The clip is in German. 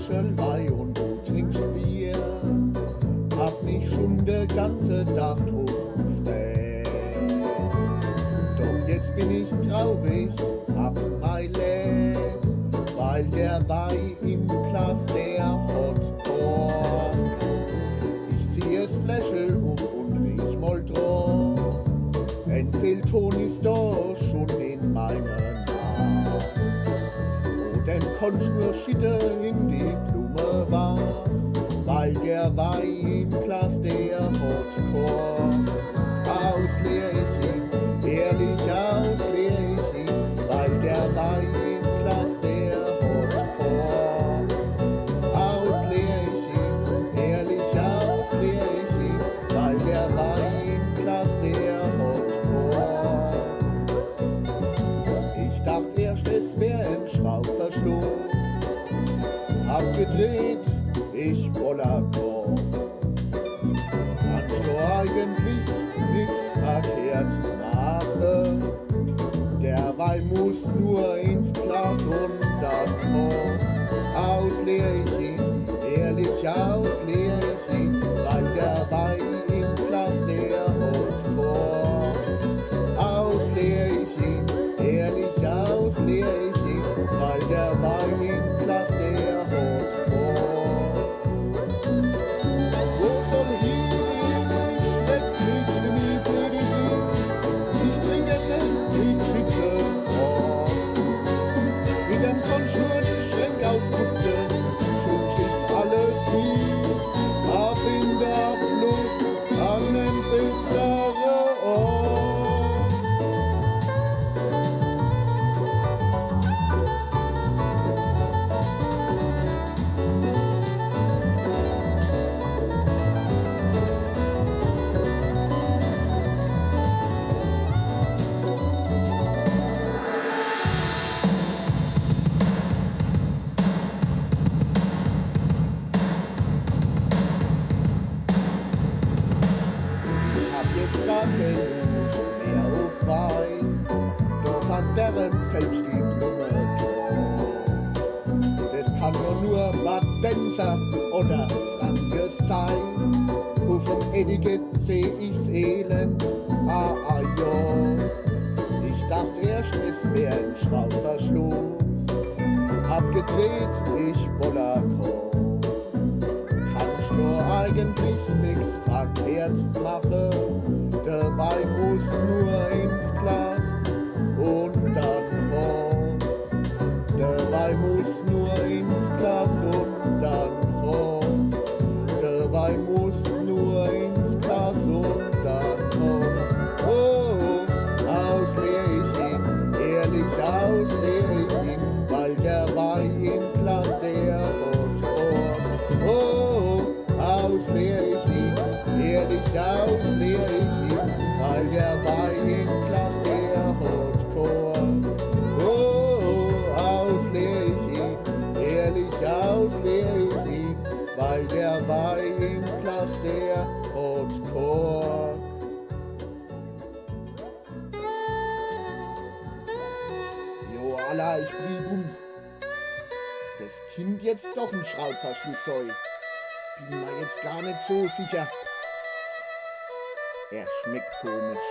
Fläschl Wei und du trinkst Bier. Hab mich schon den ganzen Tag drauf gefreut. Doch jetzt bin ich traurig, hab mein Leben, weil der Wein im Glas der hat Kork. Ich zieh es Fläschl und riech mal drauf. Ein Fehlton ist da schon in meiner Nase. Oh, dann konnt's nur schütten in die Blume was, weil der Wein im Glas der hat Kork. Ausleer ich ihn, ehrlich ausleer ich ihn, weil der Wein im Glas der hat Kork. Ausleer ich ihn, ehrlich ausleer ich ihn, weil der Wein im Glas der hat Kork. Ich dachte erst, es wär ein Schraubverschluss, hab gedreht, ich voller Kork. Kannst du eigentlich nichts verkehrt machen? Der Wein muss nur ins Glas und dann Kork. Ausleer ich ihn, ehrlich ausleer ich ihn, weil der Wein im Glas der hat Kork. Ausleer ich ihn, ehrlich ausleer ich ihn, weil der Wein im Glas der hat Kork. Wo soll hin? Ich trinke es nicht, ich sitze Kork. Mit dem kannst du nur die Schränke ausputzen, schon ist alles hier. Ab in der Fluss an den besseren Ort. Mehr auf Wein, doch an deren selbst die Blume drauf. Das kann doch nur Badenser oder Franke sein. Auf dem Etikett seh ich's Elend, ja. Ich dachte erst, es wär ein Schraubverschluss, hab gedreht, ich voller Kork. Kannst du eigentlich nix verkehrt machen? Der Wein muss nur ins Glas und dann Kork. Der Wein muss nur ins Glas und dann Kork. Der Wein muss nur ins Glas und dann Kork. Oh, ausleer ich ihn, ehrlich ausleer ich ihn, weil der Wein im Glas der hat Kork. Oh, ausleer ich ihn, ehrlich ausleer ich ihn, weil der Wein im Glas der hat Kork. Oh, ausleer ich ihn, ehrlich ausleer ich ihn, weil der Wein im Glas der hat Kork. Jo, Allah, ich blieb das Kind jetzt doch ein Schraubverschluss soll. Bin mir jetzt gar nicht so sicher. Er schmeckt komisch.